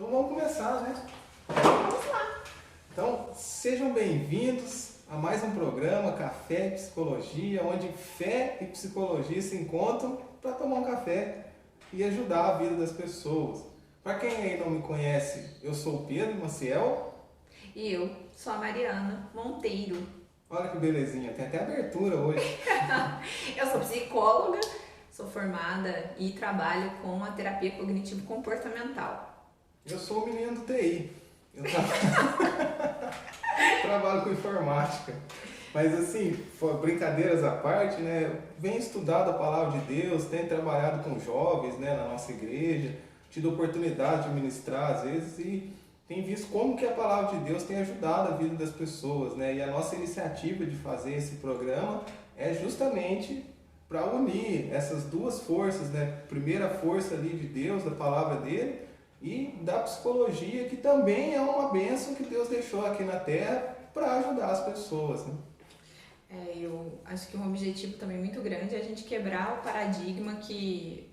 Então vamos começar, né? Vamos lá. Então sejam bem-vindos a mais um programa Café e Psicologia, onde fé e psicologia se encontram para tomar um café e ajudar a vida das pessoas. Para quem ainda não me conhece, eu sou o Pedro Maciel. E eu sou a Mariana Monteiro. Olha que belezinha, tem até abertura hoje. Eu sou psicóloga, sou formada e trabalho com a terapia cognitivo-comportamental. Eu sou o menino do TI. Eu trabalho com informática. Mas assim, brincadeiras à parte, né? Eu venho estudado a palavra de Deus, tenho trabalhado com jovens, né, na nossa igreja, tido oportunidade de ministrar às vezes e tenho visto como que a palavra de Deus tem ajudado a vida das pessoas, né? E a nossa iniciativa de fazer esse programa é justamente para unir essas duas forças, né? Primeira força ali de Deus, da palavra dele, e da psicologia, que também é uma bênção que Deus deixou aqui na Terra para ajudar as pessoas, né? Eu acho que um objetivo também muito grande é a gente quebrar o paradigma que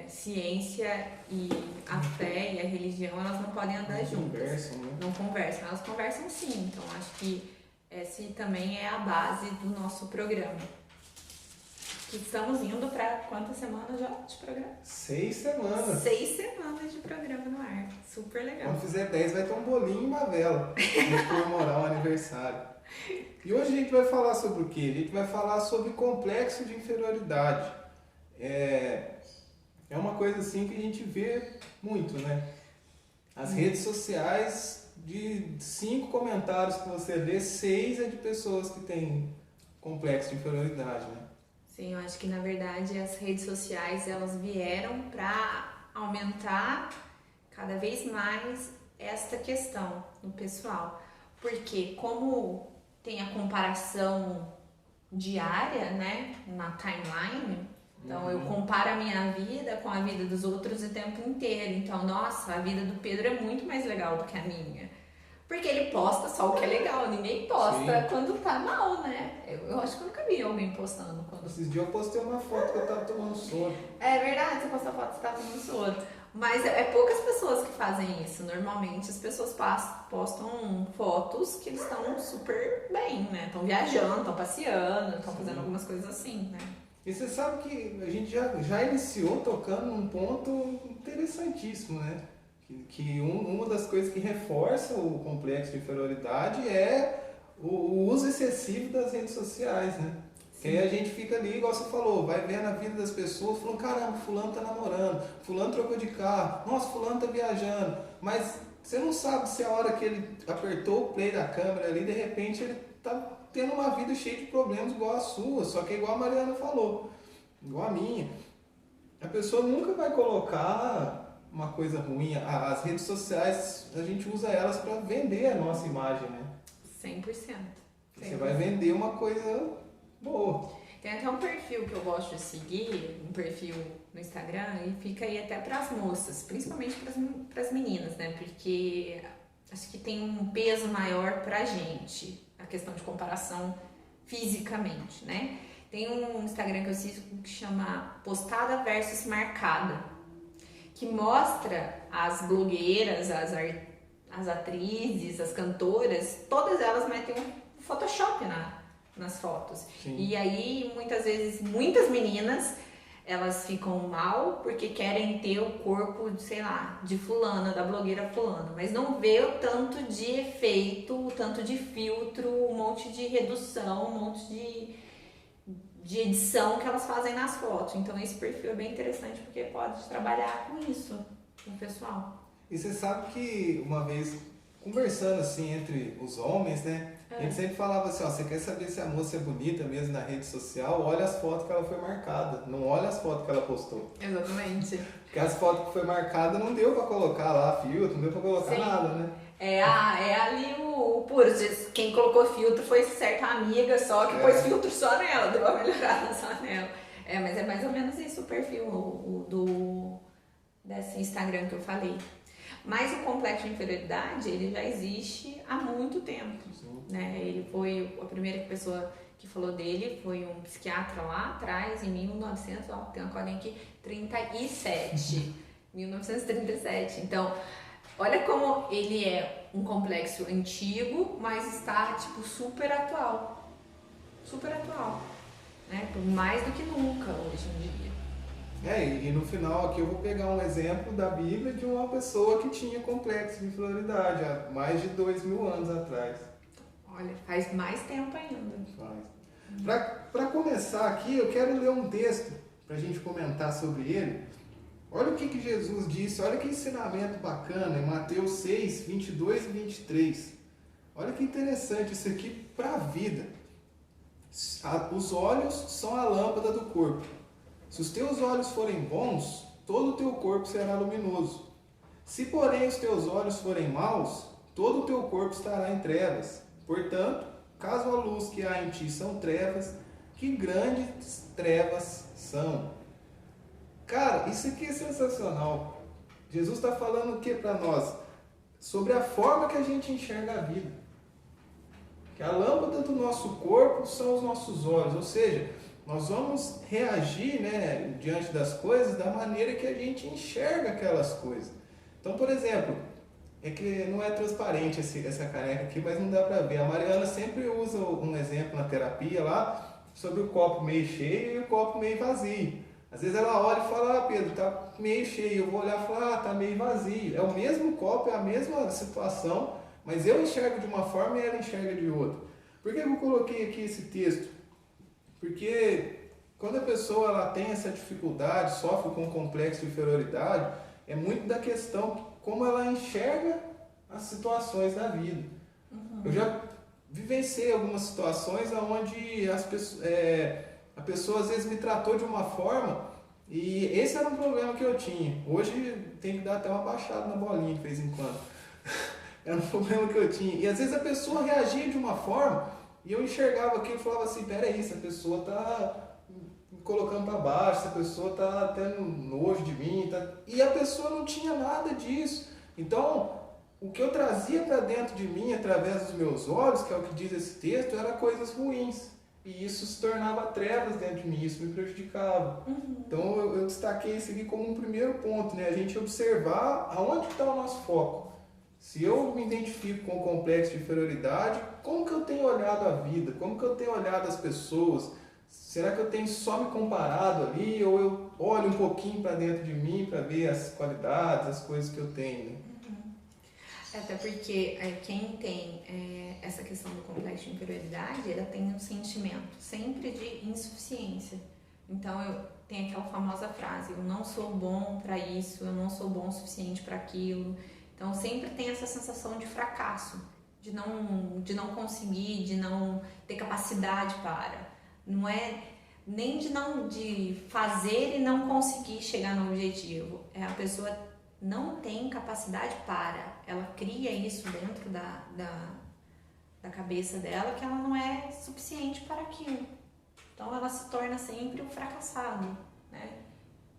ciência e a fé e a religião, elas não podem andar juntas. Conversam, né? Não conversam, elas conversam sim. Então acho que essa também é a base do nosso programa. Que estamos indo para quantas semanas já de programa? 6 semanas. 6 semanas de programa no ar. Super legal. Quando fizer 10 vai ter um bolinho e uma vela para comemorar o aniversário. E hoje a gente vai falar sobre o quê? A gente vai falar sobre complexo de inferioridade. É uma coisa assim que a gente vê muito, né? As redes sociais, de 5 comentários que você lê, 6 é de pessoas que têm complexo de inferioridade, né? Sim, eu acho que na verdade as redes sociais elas vieram para aumentar cada vez mais esta questão no pessoal. Porque como tem a comparação diária, né, na timeline, então eu comparo a minha vida com a vida dos outros o tempo inteiro. Então, nossa, a vida do Pedro é muito mais legal do que a minha. Porque ele posta só o que é legal, ninguém posta quando tá mal, né? Eu acho que eu nunca vi alguém postando quando... Esses dias eu postei uma foto que eu tava tomando soro. É verdade, você postou foto que você tava tomando soro. Mas é poucas pessoas que fazem isso. Normalmente as pessoas postam fotos que eles estão super bem, né? Estão viajando, estão passeando, estão fazendo algumas coisas assim, né? E você sabe que a gente já iniciou tocando num ponto interessantíssimo, né? Que uma das coisas que reforça o complexo de inferioridade é o uso excessivo das redes sociais, né? Que aí a gente fica ali, igual você falou, vai vendo a vida das pessoas, falando, caramba, fulano tá namorando, fulano trocou de carro, nossa, fulano tá viajando, mas você não sabe se a hora que ele apertou o play da câmera ali, de repente ele tá tendo uma vida cheia de problemas igual a sua, só que é igual a Mariana falou, igual a minha. A pessoa nunca vai colocar uma coisa ruim. As redes sociais, a gente usa elas para vender a nossa imagem, né? 100%. Você vai vender uma coisa boa. Tem até um perfil que eu gosto de seguir, um perfil no Instagram, e fica aí até pras moças, principalmente pras meninas, né? Porque acho que tem um peso maior pra gente, a questão de comparação fisicamente, né? Tem um Instagram que eu sigo que chama Postada versus Marcada, que mostra as blogueiras, as atrizes, as cantoras, todas elas metem um Photoshop nas fotos. Sim. E aí, muitas vezes, muitas meninas, elas ficam mal porque querem ter o corpo, sei lá, de fulana, da blogueira fulana, mas não vê o tanto de efeito, o tanto de filtro, um monte de redução, um monte de edição que elas fazem nas fotos. Então esse perfil é bem interessante porque pode trabalhar com isso, com o pessoal. E você sabe que uma vez, conversando assim entre os homens, né? A gente sempre falava assim, ó, você quer saber se a moça é bonita mesmo na rede social? Olha as fotos que ela foi marcada, não olha as fotos que ela postou. Exatamente. Porque as fotos que foi marcada não deu pra colocar lá filtro, não deu pra colocar nada, né? É ali o puro. Quem colocou filtro foi certa amiga só que pôs filtro só nela, deu uma melhorada só nela. Mas é mais ou menos isso o perfil desse Instagram que eu falei. Mas o complexo de inferioridade, ele já existe há muito tempo, né? Ele foi a primeira pessoa que falou dele, foi um psiquiatra lá atrás, em 1900, ó, tem uma colinha aqui, 37, 1937. Então, Olha como ele é um complexo antigo, mas está, tipo, super atual. Super atual, né? Mais do que nunca hoje em dia. E no final aqui eu vou pegar um exemplo da Bíblia de uma pessoa que tinha complexo de inferioridade há mais de 2000 anos atrás. Olha, faz mais tempo ainda. Para começar aqui, eu quero ler um texto para a gente comentar sobre ele. Olha o que Jesus disse, olha que ensinamento bacana em Mateus 6, 22 e 23. Olha que interessante isso aqui para a vida. Os olhos são a lâmpada do corpo. Se os teus olhos forem bons, todo o teu corpo será luminoso. Se, porém, os teus olhos forem maus, todo o teu corpo estará em trevas. Portanto, caso a luz que há em ti são trevas, que grandes trevas são. Cara, isso aqui é sensacional. Jesus está falando o que para nós? Sobre a forma que a gente enxerga a vida. Que a lâmpada do nosso corpo são os nossos olhos, ou seja, nós vamos reagir, né, diante das coisas da maneira que a gente enxerga aquelas coisas. Então, por exemplo, é que não é transparente essa caneca aqui, mas não dá para ver. A Mariana sempre usa um exemplo na terapia lá sobre o copo meio cheio e o copo meio vazio. Às vezes ela olha e fala, Pedro, tá meio cheio. Eu vou olhar e falar, tá meio vazio. É o mesmo copo, é a mesma situação, mas eu enxergo de uma forma e ela enxerga de outra. Por que eu coloquei aqui esse texto? Porque quando a pessoa ela tem essa dificuldade, sofre com um complexo de inferioridade, é muito da questão como ela enxerga as situações da vida. Eu já vivenciei algumas situações onde a pessoa às vezes me tratou de uma forma e esse era um problema que eu tinha. Hoje tem que dar até uma baixada na bolinha de vez em quando. Era um problema que eu tinha. E às vezes a pessoa reagia de uma forma e eu enxergava aquilo e falava assim, peraí, essa pessoa está me colocando para baixo, essa pessoa está tendo nojo de mim. E a pessoa não tinha nada disso. Então, o que eu trazia para dentro de mim, através dos meus olhos, que é o que diz esse texto, era coisas ruins. E isso se tornava trevas dentro de mim, isso me prejudicava. Então, eu destaquei isso aqui como um primeiro ponto, né? A gente observar aonde está o nosso foco. Se eu me identifico com o complexo de inferioridade, como que eu tenho olhado a vida? Como que eu tenho olhado as pessoas? Será que eu tenho só me comparado ali? Ou eu olho um pouquinho para dentro de mim para ver as qualidades, as coisas que eu tenho? Né? Até porque quem tem essa questão do complexo de inferioridade, ela tem um sentimento sempre de insuficiência. Então, eu tenho aquela famosa frase, eu não sou bom para isso, eu não sou bom o suficiente para aquilo. Então, sempre tem essa sensação de fracasso, de não conseguir, de não ter capacidade para. Não é nem de fazer e não conseguir chegar no objetivo. A pessoa não tem capacidade para. Ela cria isso dentro da cabeça dela, que ela não é suficiente para aquilo. Então, ela se torna sempre um fracassado, né?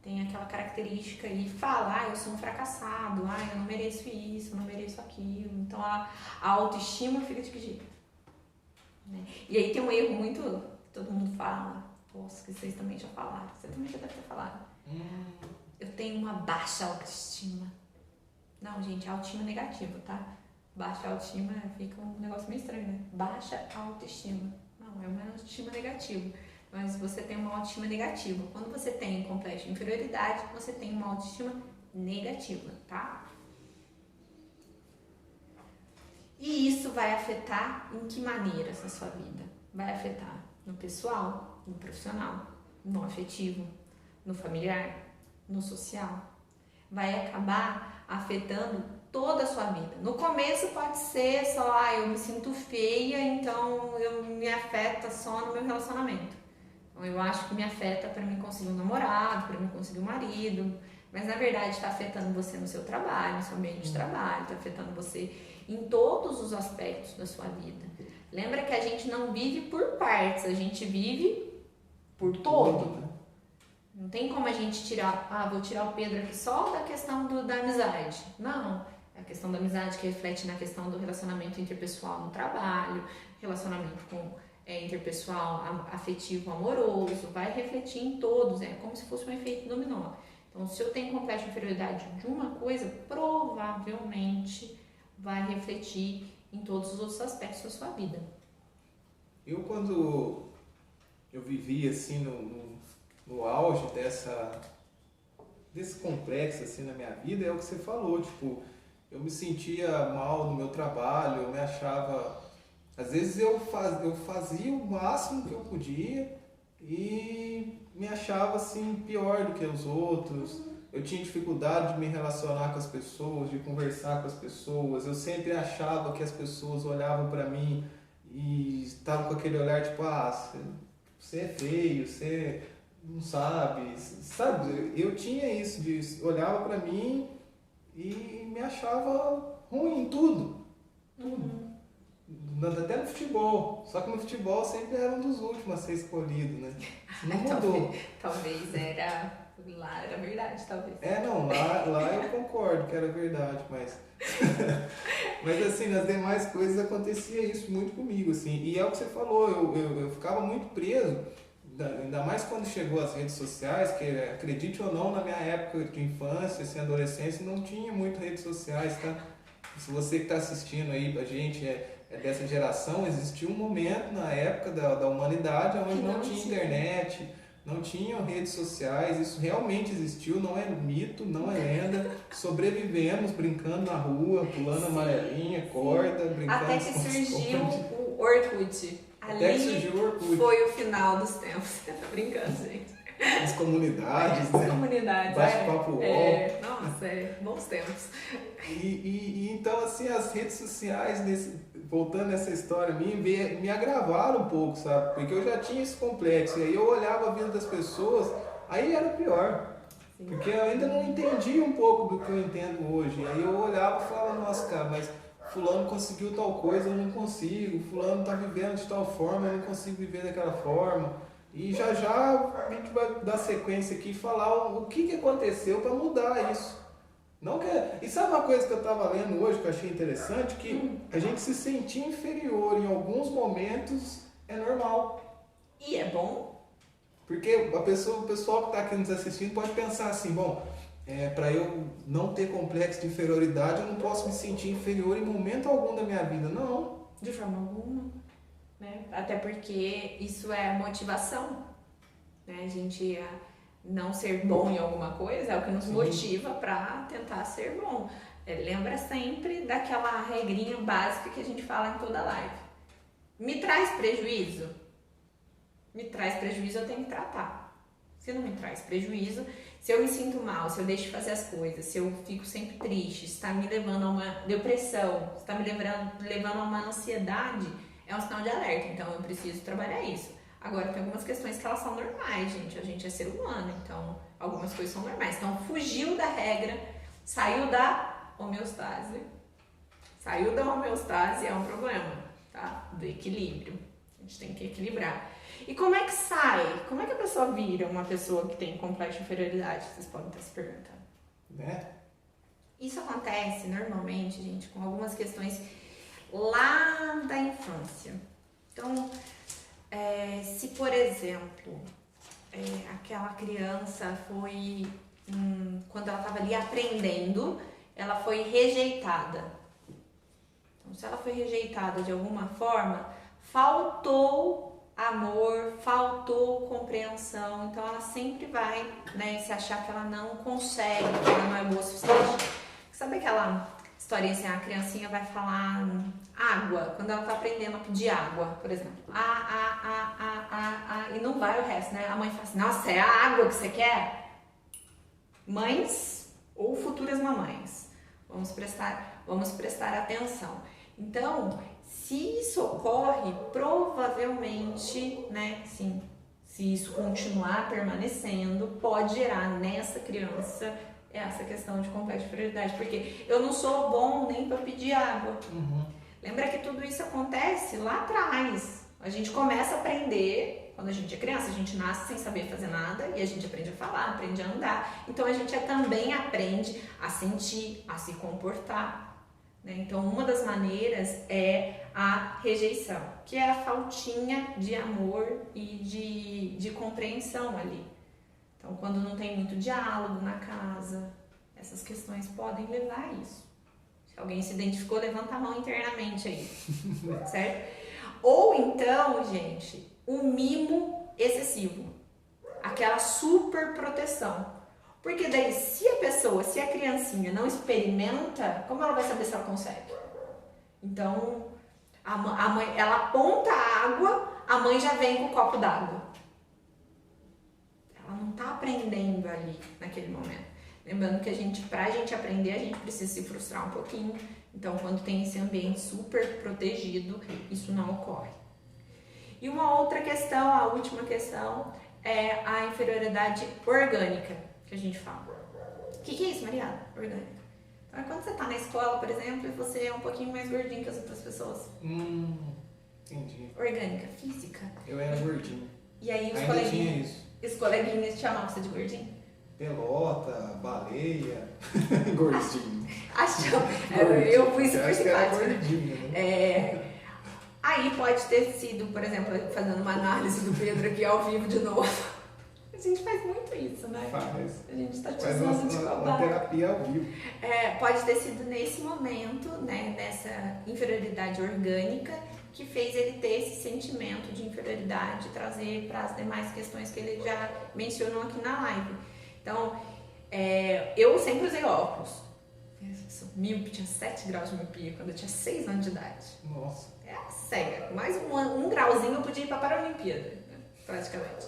Tem aquela característica e fala, eu sou um fracassado, eu não mereço isso, eu não mereço aquilo. Então a autoestima fica de que jeito? Né? E aí tem um erro muito, todo mundo fala, poxa, que vocês também já falaram, você também já deve ter falado. Eu tenho uma baixa autoestima. Não, gente, autoestima é negativa, tá? Baixa autoestima fica um negócio meio estranho, né? Baixa autoestima. Não, é uma autoestima negativa. Mas você tem uma autoestima negativa. Quando você tem complexo de inferioridade, você tem uma autoestima negativa, tá? E isso vai afetar em que maneira essa sua vida? Vai afetar no pessoal, no profissional, no afetivo, no familiar, no social. Vai acabar afetando toda a sua vida. No começo pode ser só, eu me sinto feia, então me afeta só no meu relacionamento. Então, eu acho que me afeta para mim conseguir um namorado, para mim conseguir um marido, mas na verdade está afetando você no seu trabalho, no seu ambiente de trabalho, está afetando você em todos os aspectos da sua vida. Lembra que a gente não vive por partes, a gente vive por todo. Não tem como a gente tirar, vou tirar o Pedro aqui só da questão da amizade. Não, é a questão da amizade que reflete na questão do relacionamento interpessoal no trabalho, relacionamento com interpessoal, afetivo, amoroso, vai refletir em todos, é como se fosse um efeito dominó. Então, se eu tenho complexo de inferioridade de uma coisa, provavelmente vai refletir em todos os outros aspectos da sua vida. Eu, quando eu vivi assim no auge desse complexo assim na minha vida, é o que você falou, tipo, eu me sentia mal no meu trabalho, eu me achava, às vezes eu fazia o máximo que eu podia e me achava assim pior do que os outros. Eu tinha dificuldade de me relacionar com as pessoas, de conversar com as pessoas. Eu sempre achava que as pessoas olhavam para mim e estavam com aquele olhar tipo, você é feio, você não sabe, sabe? Eu tinha isso, olhava para mim e me achava ruim em tudo. Até no futebol. Só que no futebol sempre era um dos últimos a ser escolhido, né? Não mudou. Talvez lá era verdade, talvez. Não, lá eu concordo que era verdade, mas mas assim, nas demais coisas acontecia isso muito comigo, assim. E é o que você falou, eu ficava muito preso, ainda mais quando chegou as redes sociais, que acredite ou não, na minha época de infância, assim, adolescência, não tinha muito redes sociais, tá? Se você que está assistindo aí, a gente é dessa geração, existiu um momento na época da humanidade onde não tinha internet, não tinham redes sociais, isso realmente existiu, não é mito, não é lenda. Sobrevivemos brincando na rua, pulando amarelinha, corda, brincando. Até que surgiu o Orkut. Até que surgiu o Orkut. Foi o final dos tempos. Tô brincando, gente. As comunidades, né? As comunidades. Bate-papo UOL. Nossa, bons tempos. E então, assim, as redes sociais, voltando nessa história minha, me agravaram um pouco, sabe? Porque eu já tinha esse complexo. E aí eu olhava a vida das pessoas, aí era pior. Sim. Porque eu ainda não entendia um pouco do que eu entendo hoje. Aí eu olhava e falava, nossa, cara, mas fulano conseguiu tal coisa, eu não consigo. Fulano tá vivendo de tal forma, eu não consigo viver daquela forma. E já a gente vai dar sequência aqui e falar o que aconteceu para mudar isso. Não que... E sabe uma coisa que eu estava lendo hoje que eu achei interessante? Que a gente se sentir inferior em alguns momentos é normal. E é bom. Porque o pessoal que está aqui nos assistindo pode pensar assim, bom, para eu não ter complexo de inferioridade, eu não posso me sentir inferior em momento algum da minha vida. Não. De forma alguma. Né? Até porque isso é motivação, né? A gente não ser bom em alguma coisa é o que nos motiva para tentar ser bom. Lembra sempre daquela regrinha básica que a gente fala em toda live. Me traz prejuízo? Me traz prejuízo, eu tenho que tratar. Se não me traz prejuízo, se eu me sinto mal, se eu deixo de fazer as coisas, se eu fico sempre triste, se está me levando a uma depressão, se está me levando a uma ansiedade, é um sinal de alerta, então eu preciso trabalhar isso. Agora, tem algumas questões que elas são normais, gente. A gente é ser humano, então algumas coisas são normais. Então, fugiu da regra, saiu da homeostase. Saiu da homeostase é um problema, tá? Do equilíbrio. A gente tem que equilibrar. E como é que sai? Como é que a pessoa vira uma pessoa que tem complexo de inferioridade? Vocês podem estar se perguntando. Né? Isso acontece normalmente, gente, com algumas questões lá da infância. Então, se por exemplo, aquela criança foi, quando ela estava ali aprendendo, ela foi rejeitada. Então, se ela foi rejeitada de alguma forma, faltou amor, faltou compreensão, então ela sempre vai, né, se achar que ela não consegue, que ela não é boa o suficiente. Sabe aquela historinha assim, a criancinha vai falar água, quando ela tá aprendendo a pedir água, por exemplo. E não vai o resto, né? A mãe fala assim, nossa, é a água que você quer? Mães ou futuras mamães, vamos prestar atenção. Então, se isso ocorre, provavelmente, né, sim, se isso continuar permanecendo, pode gerar nessa criança essa questão de complexo de inferioridade, porque eu não sou bom nem para pedir água. Lembra que tudo isso acontece lá atrás. A gente começa a aprender, quando a gente é criança, a gente nasce sem saber fazer nada e a gente aprende a falar, aprende a andar. Então a gente também aprende a sentir, a se comportar. Né? Então uma das maneiras é a rejeição, que é a faltinha de amor e de compreensão ali. Então, quando não tem muito diálogo na casa, essas questões podem levar a isso. Se alguém se identificou, levanta a mão internamente aí, certo? Ou então, gente, o mimo excessivo, aquela super proteção. Porque daí, se a criancinha não experimenta, como ela vai saber se ela consegue? Então, a mãe, ela aponta a água, a mãe já vem com o copo d'água. Ela não está aprendendo ali, naquele momento. Lembrando que pra gente aprender, a gente precisa se frustrar um pouquinho. Então, quando tem esse ambiente super protegido, isso não ocorre. E uma outra questão, a última questão, é a inferioridade orgânica, que a gente fala. O que é isso, Mariana? Orgânica. Então, é quando você está na escola, por exemplo, e você é um pouquinho mais gordinho que as outras pessoas. Entendi. Orgânica, física. Eu era gordinho. E aí os coleguinhas te chamavam você de gordinho? Pelota, baleia, gordinho. Eu fui super simpática. Gordinho, né? Aí pode ter sido, por exemplo, fazendo uma análise do Pedro aqui ao vivo de novo. A gente faz muito isso, né? Faz. A gente está te Faz usando de uma cobaia. terapia ao vivo. Pode ter sido nesse momento, né, nessa inferioridade orgânica, que fez ele ter esse sentimento de inferioridade e trazer para as demais questões que ele já mencionou aqui na live. Então, eu sempre usei óculos. Eu sou míope, tinha 7 graus de miopia quando eu tinha 6 anos de idade. Nossa. Cega. Mais um grauzinho eu podia ir para a Paralimpíada, né, praticamente.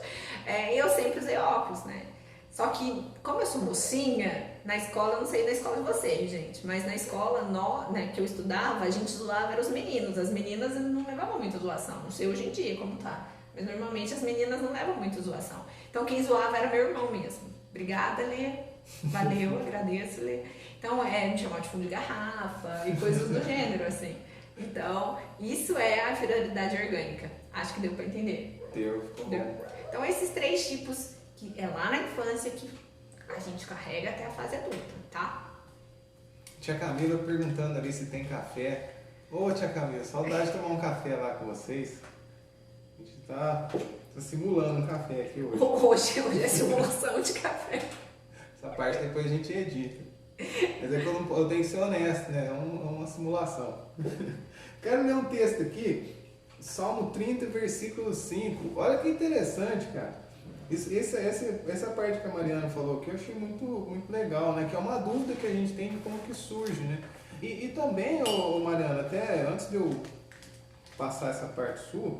Eu sempre usei óculos, né? Só que, como eu sou mocinha, na escola, eu não sei da escola de vocês, gente, mas na escola né, que eu estudava, a gente zoava eram os meninos. As meninas não levavam muito zoação. Não sei hoje em dia como tá. Mas normalmente as meninas não levam muito zoação. Então quem zoava era meu irmão mesmo. Obrigada, Lê. Valeu, agradeço, Lê. Então, me chamava de fundo de garrafa e coisas do gênero, assim. Então, isso é a inferioridade orgânica. Acho que deu pra entender. Deu. Então, esses 3 tipos, que é lá na infância, que a gente carrega até a fase adulta, tá? Tia Camila perguntando ali se tem café. Ô, tia Camila, saudade de tomar um café lá com vocês. A gente tá simulando um café aqui hoje. Hoje é simulação de café. Essa parte depois a gente edita. Mas é que eu tenho que ser honesto, né? É uma simulação. Quero ler um texto aqui, Salmo 30, versículo 5. Olha que interessante, cara. Essa parte que a Mariana falou aqui eu achei muito, muito legal, né? Que é uma dúvida que a gente tem de como que surge, né? E também, Mariana, até antes de eu passar essa parte sua,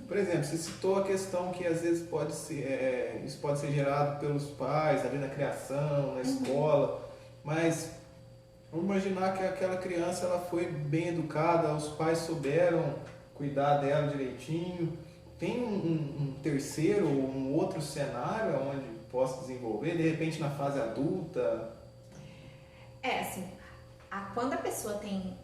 por exemplo, você citou a questão que às vezes isso pode ser gerado pelos pais, ali na criação, na escola. Mas vamos imaginar que aquela criança ela foi bem educada, os pais souberam cuidar dela direitinho. Tem um terceiro ou um outro cenário onde possa desenvolver, de repente na fase adulta? Assim, quando a pessoa tem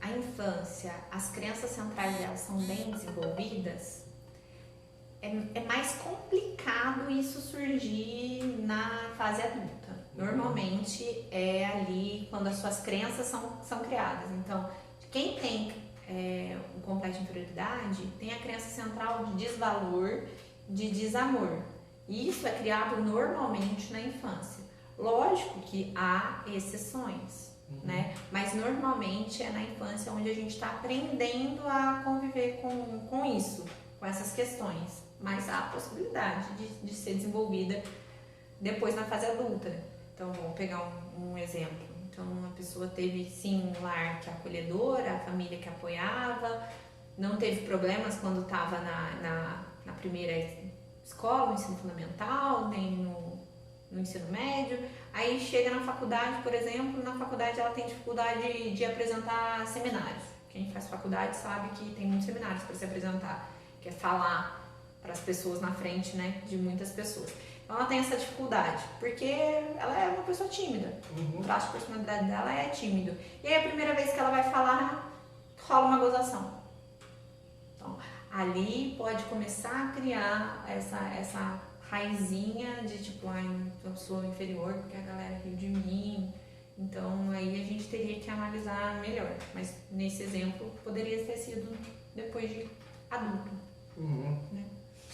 a infância, as crenças centrais delas são bem desenvolvidas, é mais complicado isso surgir na fase adulta. Normalmente é ali quando as suas crenças são criadas. Então, quem tem um complexo de inferioridade tem a crença central de desvalor, de desamor. E isso é criado normalmente na infância. Lógico que há exceções, né? Mas normalmente é na infância onde a gente está aprendendo a conviver com isso, com essas questões. Mas há a possibilidade de ser desenvolvida depois na fase adulta. Então, vamos pegar um exemplo. Então, uma pessoa teve, sim, um lar que é acolhedor, a família que apoiava, não teve problemas quando estava na primeira escola, no ensino fundamental, nem no ensino médio. Aí chega na faculdade, por exemplo, na faculdade ela tem dificuldade de apresentar seminários. Quem faz faculdade sabe que tem muitos seminários para se apresentar, que é falar para as pessoas na frente, né, de muitas pessoas. Então ela tem essa dificuldade, porque ela é uma pessoa tímida. O traço de personalidade dela é tímido. E aí a primeira vez que ela vai falar, rola uma gozação. Então, ali pode começar a criar essa raizinha de tipo, eu sou inferior porque a galera riu de mim. Então aí a gente teria que analisar melhor. Mas nesse exemplo poderia ter sido depois de adulto. Uhum. Né?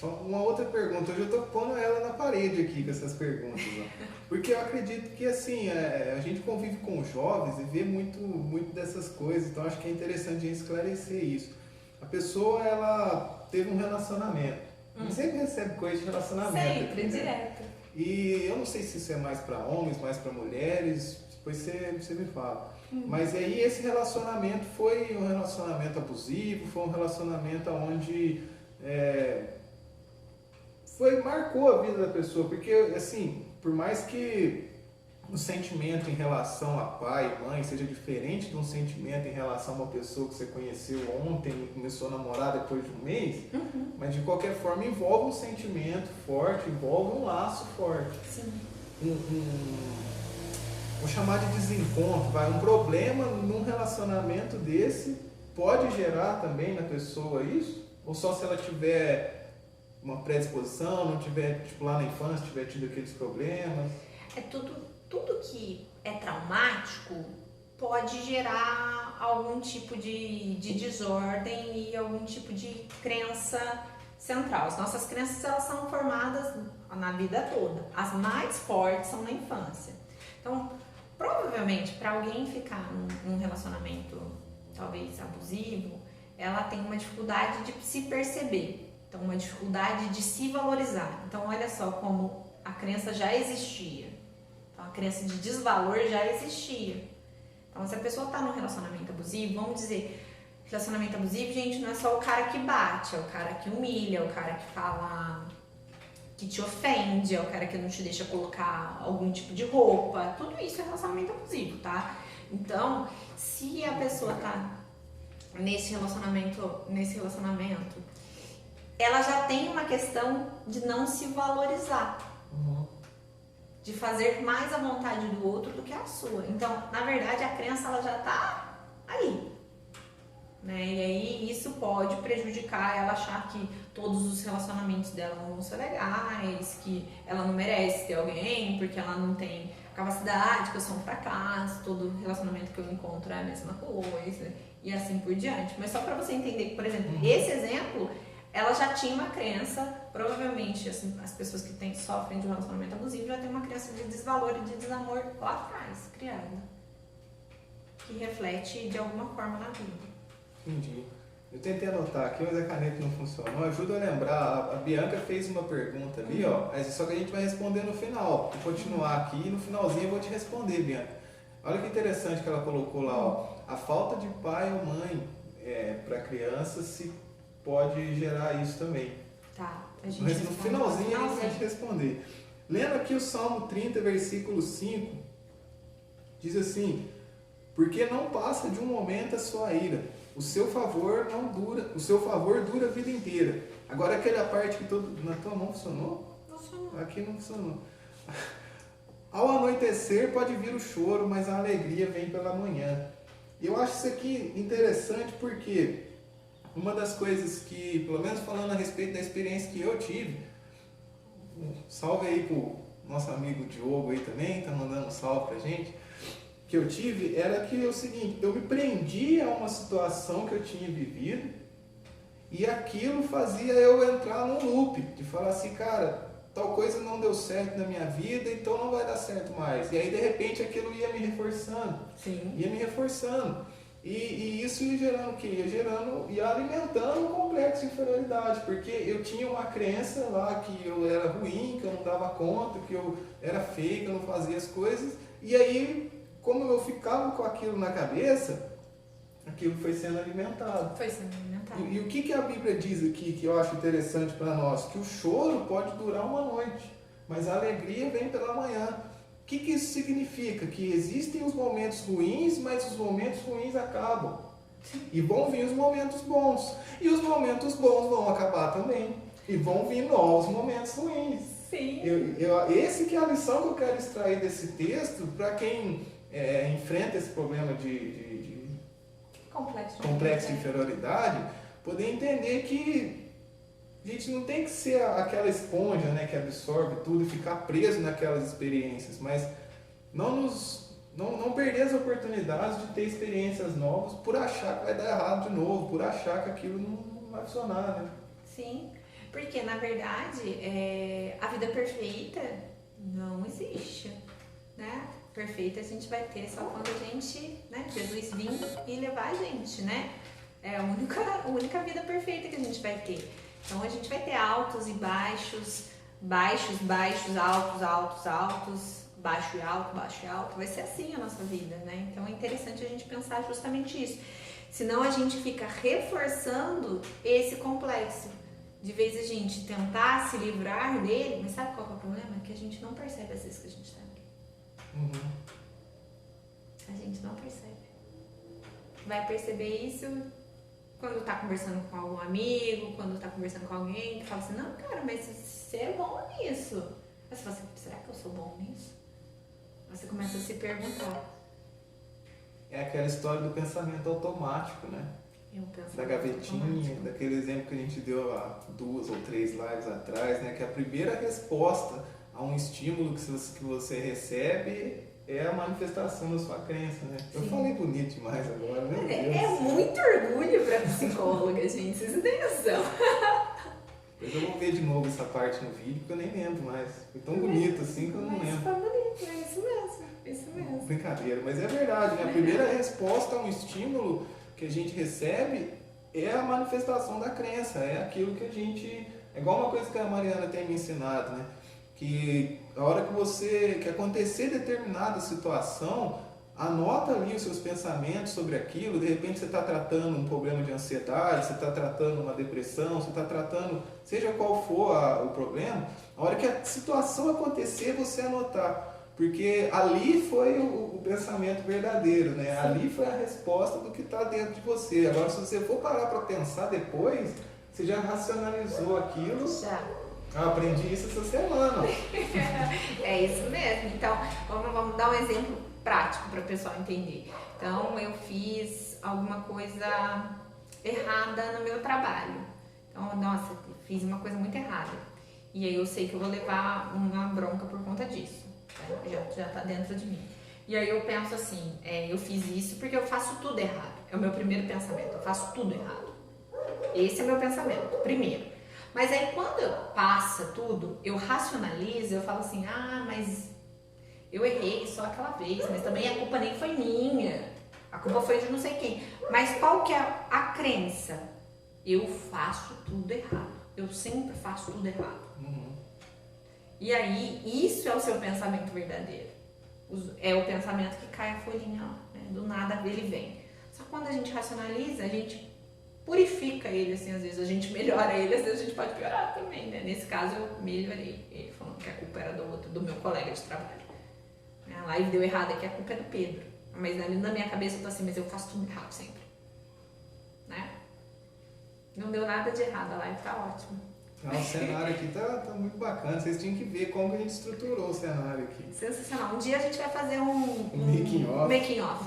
Só uma outra pergunta, hoje eu estou pondo ela na parede aqui com essas perguntas, ó. Porque eu acredito que assim, a gente convive com jovens e vê muito dessas coisas, então acho que é interessante a gente esclarecer isso. A pessoa, ela teve um relacionamento, a gente sempre recebe coisa de relacionamento. Sempre, aqui, né? direto. E eu não sei se isso é mais para homens, mais para mulheres, depois você me fala. Mas aí esse relacionamento foi um relacionamento abusivo, foi um relacionamento onde marcou a vida da pessoa, porque assim, por mais que o sentimento em relação a pai e mãe seja diferente de um sentimento em relação a uma pessoa que você conheceu ontem e começou a namorar depois de um mês, mas de qualquer forma envolve um sentimento forte, envolve um laço forte. Sim. Vou chamar de desencontro, um problema num relacionamento desse pode gerar também na pessoa isso? Ou só se ela tiver uma predisposição, não tiver, tipo, lá na infância, tiver tido aqueles problemas? É tudo que é traumático pode gerar algum tipo de desordem e algum tipo de crença central. As nossas crenças, elas são formadas na vida toda. As mais fortes são na infância. Então, provavelmente, para alguém ficar num relacionamento talvez abusivo, ela tem uma dificuldade de se perceber. Então, uma dificuldade de se valorizar. Então, olha só como a crença já existia. Então, a crença de desvalor já existia. Então, se a pessoa está num relacionamento abusivo, vamos dizer, relacionamento abusivo, gente, não é só o cara que bate, é o cara que humilha, é o cara que fala, que te ofende, é o cara que não te deixa colocar algum tipo de roupa. Tudo isso é relacionamento abusivo, tá? Então, se a pessoa tá nesse relacionamento, ela já tem uma questão de não se valorizar, de fazer mais a vontade do outro do que a sua. Então, na verdade, a crença, ela já tá ali, né? E aí isso pode prejudicar ela, achar que todos os relacionamentos dela não vão ser legais, que ela não merece ter alguém porque ela não tem capacidade, que eu sou um fracasso, todo relacionamento que eu encontro é a mesma coisa e assim por diante. Mas só para você entender que, por exemplo, esse exemplo, ela já tinha uma crença, provavelmente assim, as pessoas que sofrem de um relacionamento abusivo já têm uma crença de desvalor e de desamor lá atrás, criada, que reflete de alguma forma na vida. Entendi. Eu tentei anotar aqui, mas a caneta não funcionou. Ajuda a lembrar, a Bianca fez uma pergunta ali, ó, só que a gente vai responder no final. Vou continuar aqui e no finalzinho eu vou te responder, Bianca. Olha que interessante que ela colocou lá, ó. A falta de pai ou mãe para a criança se pode gerar isso também. Tá, mas no finalzinho a gente responder. Lendo aqui o Salmo 30, versículo 5, diz assim: porque não passa de um momento a sua ira, o seu favor dura a vida inteira. Agora aquela parte que na tua mão funcionou? Funcionou. Aqui não funcionou. Ao anoitecer pode vir o choro, mas a alegria vem pela manhã. Eu acho isso aqui interessante porque uma das coisas que, pelo menos falando a respeito da experiência que eu tive, salve aí pro nosso amigo Diogo aí também, tá mandando um salve pra gente, que eu tive, era que é o seguinte, eu me prendia a uma situação que eu tinha vivido e aquilo fazia eu entrar num loop, de falar assim, cara, tal coisa não deu certo na minha vida, então não vai dar certo mais. E aí, de repente, aquilo ia me reforçando. Sim. Ia me reforçando. E isso ia gerando o quê? Ia alimentando um complexo de inferioridade, porque eu tinha uma crença lá que eu era ruim, que eu não dava conta, que eu era feio, que eu não fazia as coisas. E aí, como eu ficava com aquilo na cabeça, aquilo foi sendo alimentado. Foi sendo alimentado. E o que a Bíblia diz aqui, que eu acho interessante para nós? Que o choro pode durar uma noite, mas a alegria vem pela manhã. O que isso significa? Que existem os momentos ruins, mas os momentos ruins acabam. E vão vir os momentos bons. E os momentos bons vão acabar também. E vão vir novos momentos ruins. Sim. Esse que é a lição que eu quero extrair desse texto, para quem enfrenta esse problema de complexo de inferioridade, poder entender que a gente não tem que ser aquela esponja, né, que absorve tudo e ficar preso naquelas experiências, mas não perder as oportunidades de ter experiências novas por achar que vai dar errado de novo, por achar que aquilo não vai funcionar, né? Sim. Porque, na verdade, a vida perfeita não existe, né? Perfeita a gente vai ter só quando a gente, né? Jesus vir e levar a gente, né? É a única vida perfeita que a gente vai ter. Então, a gente vai ter altos e baixos, baixos, altos, baixo e alto. Vai ser assim a nossa vida, né? Então, é interessante a gente pensar justamente isso. Senão, a gente fica reforçando esse complexo. De vez a gente tentar se livrar dele, mas sabe qual que é o problema? É que a gente não percebe às vezes que a gente tá aqui. A gente não percebe. Vai perceber isso quando tá conversando com algum amigo, quando tá conversando com alguém que fala assim, não, cara, mas você é bom nisso. Aí você fala assim, será que eu sou bom nisso? Aí você começa a se perguntar. É aquela história do pensamento automático, né? Da gavetinha, daquele exemplo que a gente deu há 2 ou 3 lives atrás, né? Que a primeira resposta a um estímulo que você recebe é a manifestação da sua crença, né? Sim. Eu falei bonito demais agora, meu Deus. É muito orgulho pra psicóloga, gente, vocês não têm noção. Depois eu vou ver de novo essa parte no vídeo, porque eu nem lembro mais. Foi tão bonito assim que eu não lembro. Foi bonito, é isso mesmo. Brincadeira, mas é verdade, né? A primeira resposta a um estímulo que a gente recebe é a manifestação da crença, é aquilo que a gente... É igual uma coisa que a Mariana tem me ensinado, né? Que a hora que acontecer determinada situação, anota ali os seus pensamentos sobre aquilo. De repente você está tratando um problema de ansiedade, você está tratando uma depressão, você está tratando, seja qual for o problema, a hora que a situação acontecer, você anotar. Porque ali foi o pensamento verdadeiro, né? Ali foi a resposta do que está dentro de você. Agora, se você for parar para pensar depois, você já racionalizou aquilo. Já. Eu aprendi isso essa semana. É isso mesmo. Então, vamos dar um exemplo prático para o pessoal entender. Então, eu fiz alguma coisa errada no meu trabalho. Então, nossa, fiz uma coisa muito errada. E aí eu sei que eu vou levar uma bronca por conta disso. Já tá dentro de mim. E aí eu penso assim, eu fiz isso porque eu faço tudo errado. É o meu primeiro pensamento, eu faço tudo errado. Esse é o meu pensamento, primeiro. Mas aí quando passa tudo, eu racionalizo, eu falo assim, mas eu errei só aquela vez, mas também a culpa nem foi minha. A culpa foi de não sei quem. Mas qual que é a crença? Eu faço tudo errado. Eu sempre faço tudo errado. E aí, isso é o seu pensamento verdadeiro. É o pensamento que cai a folhinha, ó, né? Do nada ele vem. Só que quando a gente racionaliza, a gente purifica ele, assim, às vezes a gente melhora ele, às vezes a gente pode piorar também, né? Nesse caso, eu melhorei ele, falando que a culpa era do meu colega de trabalho. A live deu errado aqui, a culpa é do Pedro. Mas ali na minha cabeça eu tô assim, mas eu faço tudo errado sempre. Né? Não deu nada de errado, a live tá ótima. O cenário aqui tá muito bacana. Vocês tinham que ver como que a gente estruturou o cenário aqui. Sensacional. Um dia a gente vai fazer um making off.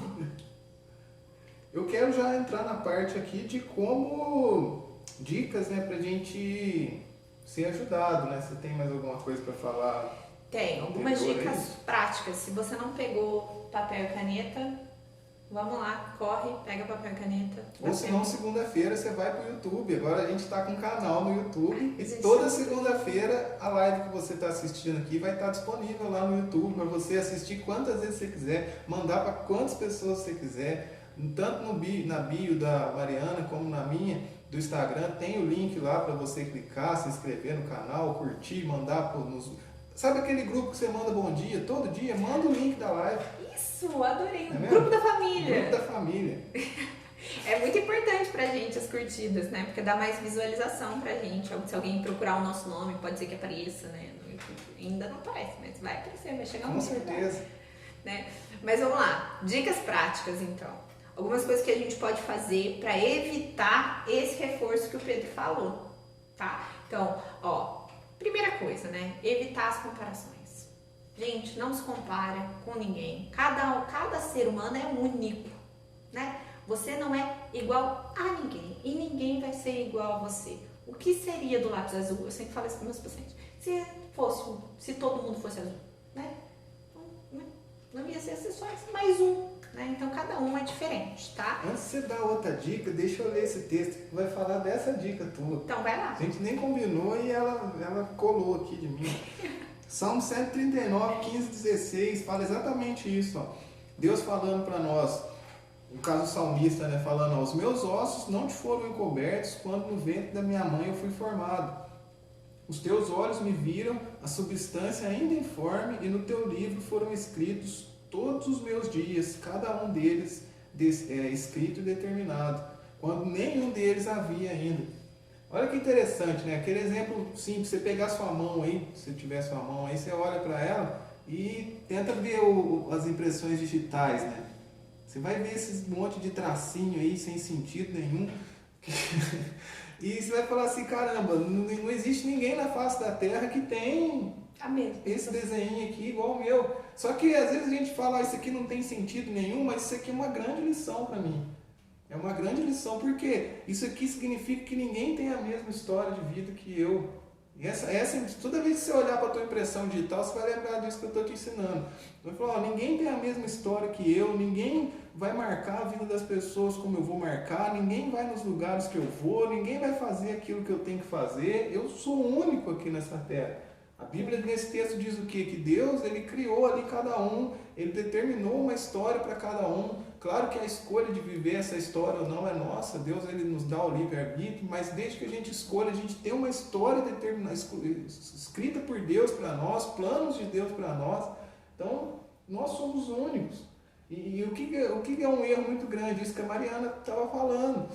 Eu quero já entrar na parte aqui de como dicas, né, pra gente ser ajudado, né? Você tem mais alguma coisa para falar? Tem algumas dicas práticas. Se você não pegou papel e caneta, vamos lá, corre, pega papel e caneta. Ou se não, segunda-feira você vai pro YouTube. Agora a gente tá com um canal no YouTube. E toda segunda-feira a live que você tá assistindo aqui vai estar disponível lá no YouTube para você assistir quantas vezes você quiser, mandar para quantas pessoas você quiser. Tanto na bio da Mariana como na minha do Instagram, tem o link lá para você clicar, se inscrever no canal, curtir, mandar nos... Sabe aquele grupo que você manda bom dia todo dia? Manda o link da live. Isso, adorei. O grupo da família. Grupo da família. É muito importante pra gente as curtidas, né? Porque dá mais visualização pra gente. Se alguém procurar o nosso nome, pode ser que apareça, né? No YouTube. Ainda não aparece, mas vai aparecer, vai chegar um Com certeza. Né? Mas vamos lá. Dicas práticas, então. Algumas coisas que a gente pode fazer pra evitar esse reforço que o Pedro falou, tá? Então, primeira coisa, né? Evitar as comparações. Gente, não se compara com ninguém. Cada ser humano é único, né? Você não é igual a ninguém e ninguém vai ser igual a você. O que seria do lápis azul? Eu sempre falo isso para meus pacientes. Se todo mundo fosse azul, né? Não ia ser só mais um. né? Então cada um é diferente, tá? Antes de você dar outra dica, deixa eu ler esse texto que vai falar dessa dica tua. Então vai lá. A gente nem combinou e ela colou aqui de mim. Salmo 139, 15, 16, fala exatamente isso. Ó. Deus falando para nós, no caso o salmista, né, falando, ó, os meus ossos não te foram encobertos quando no ventre da minha mãe eu fui formado. Os teus olhos me viram a substância ainda informe e no teu livro foram escritos todos os meus dias, cada um deles escrito e determinado, quando nenhum deles havia ainda. Olha que interessante, né? Aquele exemplo simples, você pegar sua mão aí, se tiver sua mão aí, você olha para ela e tenta ver as impressões digitais, né? Você vai ver esses monte de tracinho aí sem sentido nenhum. E você vai falar assim, caramba, não existe ninguém na face da Terra que tem esse desenho aqui igual o meu. Só que às vezes a gente fala, isso aqui não tem sentido nenhum, mas isso aqui é uma grande lição para mim. É uma grande lição, porque isso aqui significa que ninguém tem a mesma história de vida que eu. E toda vez que você olhar para a tua impressão digital, você vai lembrar disso que eu estou te ensinando. Vai falar, ninguém tem a mesma história que eu, ninguém vai marcar a vida das pessoas como eu vou marcar, ninguém vai nos lugares que eu vou, ninguém vai fazer aquilo que eu tenho que fazer. Eu sou único aqui nessa terra. A Bíblia nesse texto diz o quê? Que Deus, Ele criou ali cada um, Ele determinou uma história para cada um. Claro que a escolha de viver essa história ou não é nossa, Deus Ele nos dá o livre-arbítrio, mas desde que a gente escolha, a gente tem uma história determinada, escrita por Deus para nós, planos de Deus para nós. Então, nós somos únicos. E o que é um erro muito grande? Isso que a Mariana estava falando.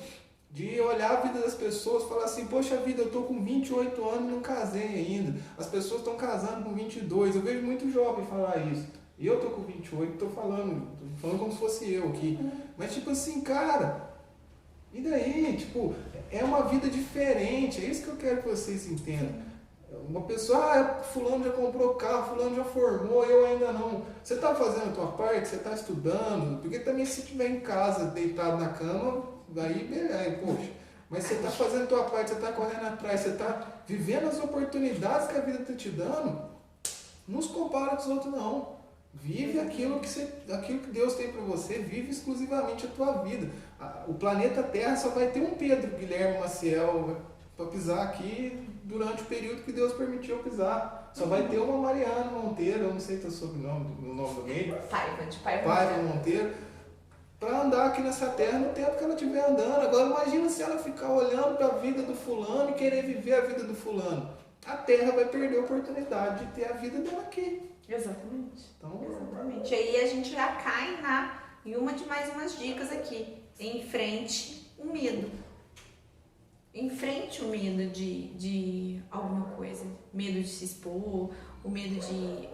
De olhar a vida das pessoas e falar assim, poxa vida, eu estou com 28 anos e não casei ainda. As pessoas estão casando com 22. Eu vejo muito jovem falar isso. E eu estou com 28, estou falando como se fosse eu aqui. Mas tipo assim, cara, e daí? Tipo, é uma vida diferente. É isso que eu quero que vocês entendam. Uma pessoa, fulano já comprou carro, fulano já formou, eu ainda não. Você está fazendo a tua parte, você está estudando, porque também se estiver em casa, deitado na cama, aí, poxa. Mas você está fazendo a tua parte, você está correndo atrás, você está vivendo as oportunidades que a vida está te dando, não se compara com os outros não. Vive aquilo que Deus tem para você, vive exclusivamente a tua vida. O planeta Terra só vai ter um Pedro Guilherme Maciel para pisar aqui durante o período que Deus permitiu eu pisar. Só vai ter uma Mariana Monteiro, eu não sei teu sobrenome, o nome do meio. Paiva Monteiro, para andar aqui nessa terra no tempo que ela estiver andando. Agora imagina se ela ficar olhando para a vida do fulano e querer viver a vida do fulano. A terra vai perder a oportunidade de ter a vida dela aqui. Exatamente. Então, exatamente. Aí a gente já cai em uma de mais umas dicas aqui. Enfrente o medo. Enfrente o medo de alguma coisa. Medo de se expor, o medo de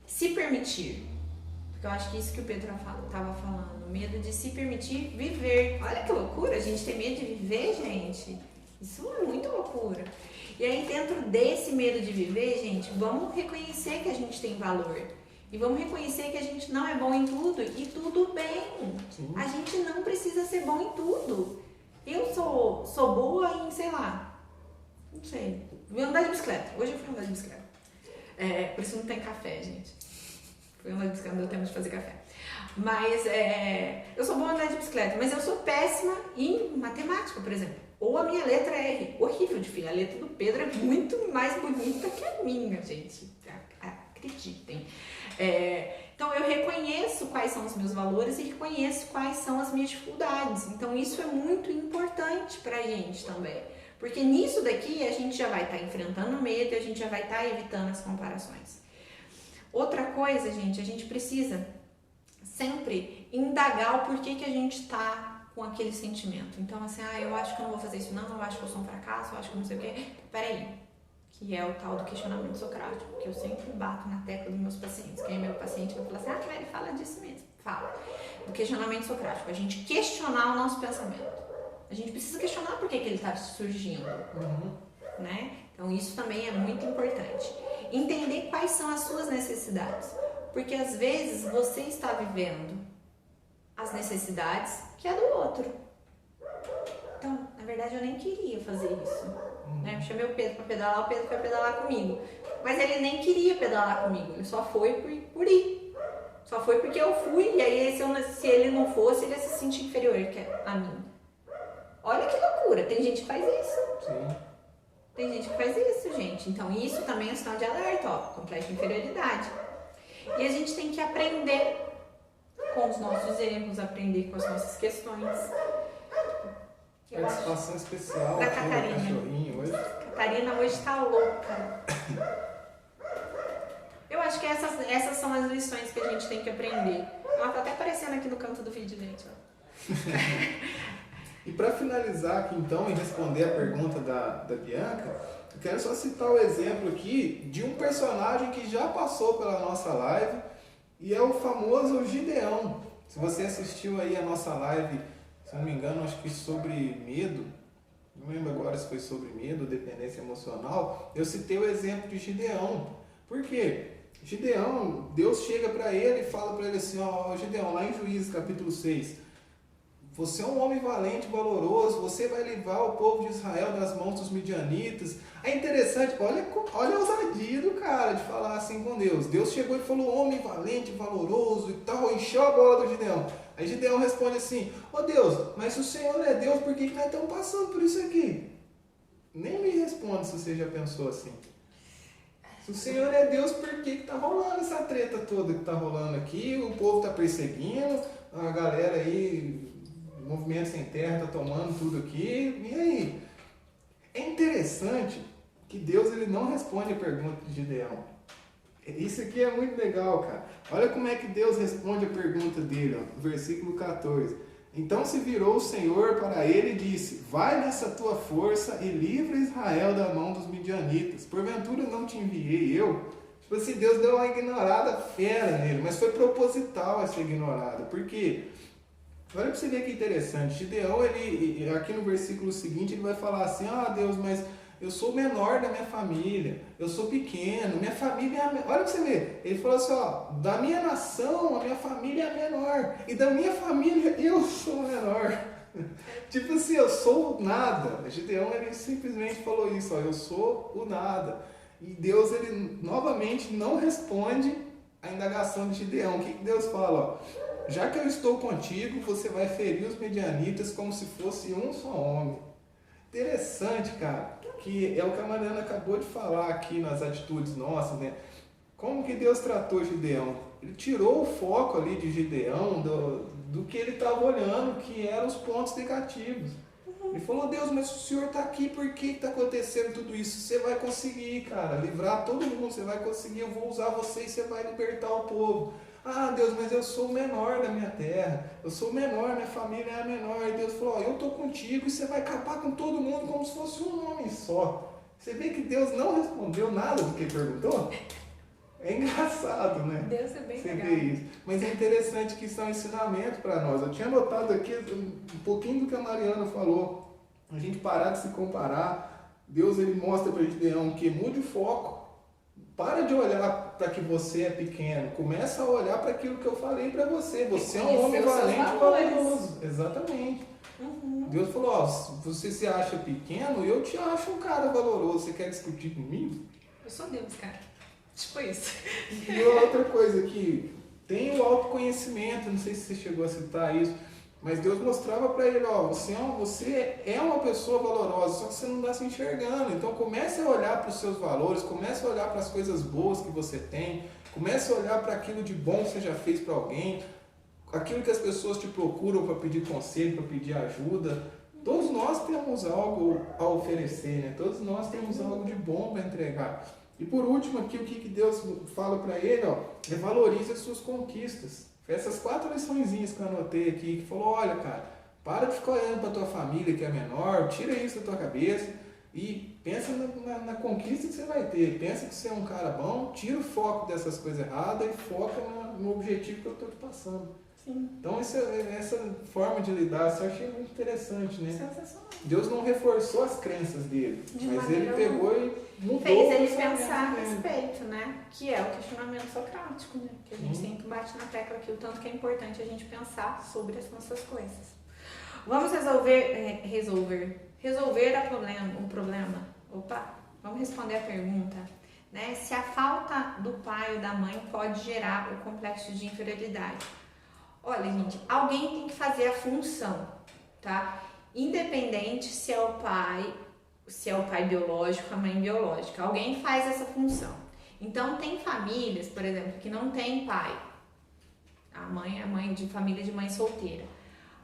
se permitir. Porque eu acho que isso que o Pedro estava falando. Medo de se permitir viver. Olha que loucura, a gente tem medo de viver, gente. Isso é muito loucura. E aí dentro desse medo de viver, gente, vamos reconhecer que a gente tem valor. E vamos reconhecer que a gente não é bom em tudo. E tudo bem. Sim. A gente não precisa ser bom em tudo. Eu sou boa em, sei lá, não sei, fui andar de bicicleta. Hoje eu fui andar de bicicleta. Por isso não tem café, gente. Fui andar de bicicleta, não deu tempo de fazer café. Mas eu sou boa em andar de bicicleta, mas eu sou péssima em matemática, por exemplo. Ou a minha letra R, horrível de filha. A letra do Pedro é muito mais bonita que a minha, gente. Acreditem. Então eu reconheço quais são os meus valores e reconheço quais são as minhas dificuldades. Então isso é muito importante pra gente também. Porque nisso daqui a gente já vai estar enfrentando o medo e a gente já vai estar evitando as comparações. Outra coisa, gente, a gente precisa sempre indagar o porquê que a gente está com aquele sentimento. Então assim, eu acho que eu não vou fazer isso não, eu acho que eu sou um fracasso, eu acho que eu não sei o quê. Peraí. Que é o tal do questionamento socrático, que eu sempre bato na tecla dos meus pacientes. Quem é meu paciente vai falar assim, Mary, fala disso mesmo. Fala. Do questionamento socrático, a gente questionar o nosso pensamento. A gente precisa questionar por que ele está surgindo. Né? Então isso também é muito importante. Entender quais são as suas necessidades. Porque às vezes você está vivendo as necessidades que é do outro. Então, na verdade, eu nem queria fazer isso. Né? Eu chamei o Pedro para pedalar, o Pedro foi pedalar comigo. Mas ele nem queria pedalar comigo, ele só foi por ir. Só foi porque eu fui, e aí se ele não fosse, ele ia se sentir inferior a mim. Olha que loucura, tem gente que faz isso. Sim. Tem gente que faz isso, gente. Então isso também é um sinal de alerta, ó, complexo de inferioridade. E a gente tem que aprender com os nossos erros, aprender com as nossas questões. Participação especial da aqui no Catarina. cachorrinho hoje. Catarina hoje tá louca. Eu acho que essas são as lições que a gente tem que aprender. Ela tá até aparecendo aqui no canto do vídeo, gente. Ó. E para finalizar aqui então e responder a pergunta da Bianca, eu quero só citar o exemplo aqui de um personagem que já passou pela nossa live e é o famoso Gideão. Se você assistiu aí a nossa live, se não me engano, acho que sobre medo, não lembro agora se foi sobre medo, dependência emocional, eu citei o exemplo de Gideão. Por quê? Gideão, Deus chega para ele e fala para ele assim, ó, Gideão, lá em Juízes capítulo 6, você é um homem valente, valoroso, você vai livrar o povo de Israel das mãos dos midianitas. É interessante, olha a ousadia do cara de falar assim com Deus. Deus chegou e falou, homem valente, valoroso e tal, encheu a bola do Gideão. Aí Gideão responde assim, ô Deus, mas se o Senhor não é Deus, por que nós estamos passando por isso aqui? Nem me responde se você já pensou assim. Se o Senhor é Deus, por que está rolando essa treta toda que está rolando aqui? O povo está perseguindo, a galera aí, o movimento sem terra está tomando tudo aqui. E aí? É interessante que Deus ele não responde a pergunta de Gideão. Isso aqui é muito legal, cara. Olha como é que Deus responde a pergunta dele, ó, versículo 14. Então se virou o Senhor para ele e disse, vai nessa tua força e livra Israel da mão dos midianitas. Porventura não te enviei eu? Tipo assim, Deus deu uma ignorada fera nele, mas foi proposital essa ignorada. Por quê? Olha para você ver que interessante. Gideão, ele, aqui no versículo seguinte, ele vai falar assim, ah Deus, mas eu sou o menor da minha família, eu sou pequeno, minha família é a menor. Olha para você ver, ele falou assim, ó, da minha nação, a minha família é a menor, e da minha família eu sou o menor. Tipo assim, eu sou o nada. Gideão, ele simplesmente falou isso, ó, eu sou o nada. E Deus, ele novamente não responde a indagação de Gideão. O que Deus fala? Ó, já que eu estou contigo, você vai ferir os medianitas como se fosse um só homem. Interessante, cara, que é o que a Mariana acabou de falar aqui nas atitudes nossas, né? Como que Deus tratou Gideão? Ele tirou o foco ali de Gideão do que ele estava olhando, que eram os pontos negativos. Ele falou, Deus, mas o Senhor está aqui, por que está acontecendo tudo isso? Você vai conseguir, cara, livrar todo mundo, você vai conseguir, eu vou usar você e você vai libertar o povo. Ah, Deus, mas eu sou o menor da minha terra, eu sou o menor, minha família é a menor. E Deus falou, eu estou contigo e você vai acabar com todo mundo como se fosse um homem só. Você vê que Deus não respondeu nada do que ele perguntou? É engraçado, né? Deus é bem você legal. vê isso. Mas é interessante que isso é um ensinamento para nós. Eu tinha notado aqui um pouquinho do que a Mariana falou. A gente parar de se comparar. Deus ele mostra para a gente que mude o foco. Para de olhar para que você é pequeno. Começa a olhar para aquilo que eu falei para você. Você é um homem valente e valoroso. Exatamente. Uhum. Deus falou, ó, se você se acha pequeno, eu te acho um cara valoroso. Você quer discutir comigo? Eu sou Deus, cara. Tipo isso. E outra coisa aqui, tem o autoconhecimento, não sei se você chegou a citar isso, mas Deus mostrava para ele, ó, você é uma pessoa valorosa, só que você não está se enxergando. Então comece a olhar para os seus valores, comece a olhar para as coisas boas que você tem, comece a olhar para aquilo de bom que você já fez para alguém, aquilo que as pessoas te procuram para pedir conselho, para pedir ajuda. Todos nós temos algo a oferecer, né? Todos nós temos algo de bom para entregar. E por último aqui, o que Deus fala para ele, ó, é valorize as suas conquistas. Essas 4 liçõezinhas que eu anotei aqui, que falou, olha cara, para de ficar olhando para tua família que é menor, tira isso da tua cabeça e pensa na conquista que você vai ter. Pensa que você é um cara bom, tira o foco dessas coisas erradas e foca no objetivo que eu estou te passando. Sim. Então essa forma de lidar, eu achei muito interessante, né? Sensacional. Deus não reforçou as crenças dele, mas ele maneira pegou e mudou. Fez ele o pensar a pensamento dele. respeito, né? Que é o questionamento socrático, né? Que a gente sempre bate na tecla aqui, o tanto que é importante a gente pensar sobre as nossas coisas. Vamos resolver o problema. Opa, vamos responder a pergunta. né? Se a falta do pai ou da mãe pode gerar o complexo de inferioridade. Olha, gente, alguém tem que fazer a função, tá? Independente se é o pai biológico, a mãe biológica, alguém faz essa função. Então, tem famílias, por exemplo, que não tem pai. A mãe é mãe de família de mãe solteira.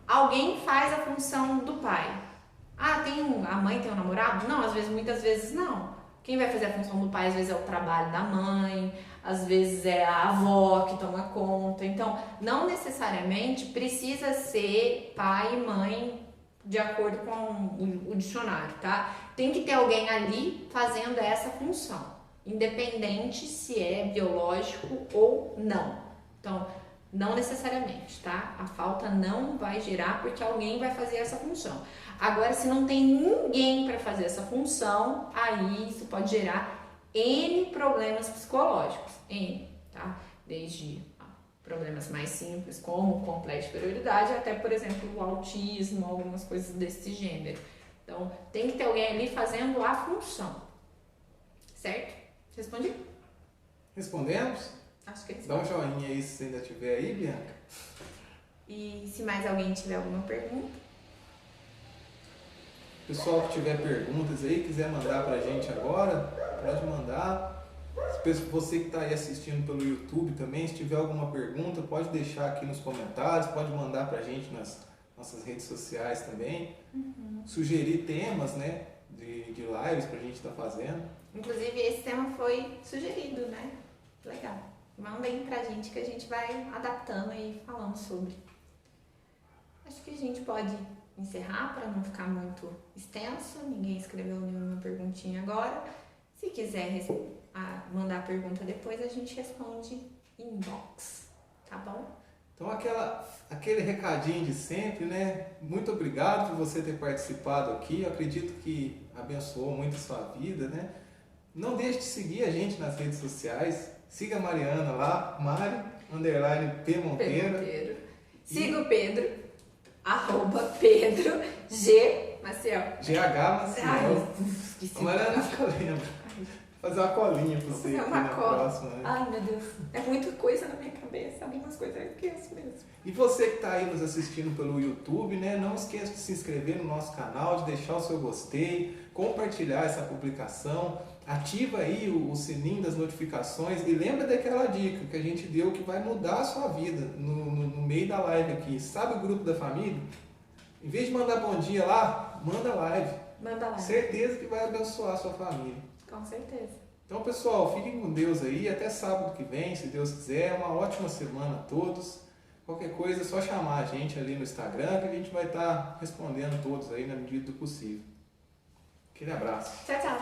Alguém faz a função do pai. Ah, a mãe tem um namorado? Não, muitas vezes não. Quem vai fazer a função do pai, às vezes é o trabalho da mãe, às vezes é a avó que toma conta. Então, não necessariamente precisa ser pai e mãe de acordo com o dicionário, tá? Tem que ter alguém ali fazendo essa função, independente se é biológico ou não. Então, não necessariamente, tá? A falta não vai gerar porque alguém vai fazer essa função. Agora, se não tem ninguém para fazer essa função, aí isso pode gerar N problemas psicológicos, N, tá? Desde problemas mais simples, como o complexo de inferioridade, até, por exemplo, o autismo, algumas coisas desse gênero. Então, tem que ter alguém ali fazendo a função, certo? Respondi? Respondemos? Acho que Dá um joinha aí se você ainda tiver aí, Bianca. E se mais alguém tiver alguma pergunta? Pessoal que tiver perguntas aí, quiser mandar pra gente agora, pode mandar. Você que está aí assistindo pelo YouTube também, se tiver alguma pergunta, pode deixar aqui nos comentários, pode mandar pra gente nas nossas redes sociais também. Sugerir temas, né, de lives pra gente estar fazendo. Inclusive, esse tema foi sugerido, né? Legal. Mandem pra gente que a gente vai adaptando e falando sobre. Acho que a gente pode encerrar para não ficar muito extenso. Ninguém escreveu nenhuma perguntinha agora. Se quiser mandar pergunta depois, a gente responde inbox, tá bom? Então aquele recadinho de sempre, né? Muito obrigado por você ter participado aqui. Eu acredito que abençoou muito a sua vida, né? Não deixe de seguir a gente nas redes sociais. Siga a Mariana lá, Mari_P Monteiro. Siga o Pedro, @Pedro G Maciel. GH Maciel. Esqueci. A Mariana fica lembra. Fazer uma colinha pra você aqui na próxima, né? Ai, meu Deus. É muita coisa na minha cabeça. Algumas coisas eu esqueço mesmo. E você que está aí nos assistindo pelo YouTube, né? Não esqueça de se inscrever no nosso canal, de deixar o seu gostei, compartilhar essa publicação, ativa aí o sininho das notificações e lembra daquela dica que a gente deu que vai mudar a sua vida no meio da live aqui. Sabe o grupo da família? Em vez de mandar bom dia lá, manda live. Manda live. Certeza que vai abençoar a sua família. Com certeza. Então, pessoal, fiquem com Deus aí. Até sábado que vem, se Deus quiser. Uma ótima semana a todos. Qualquer coisa é só chamar a gente ali no Instagram que a gente vai estar respondendo todos aí na medida do possível. Aquele abraço. Tchau, tchau.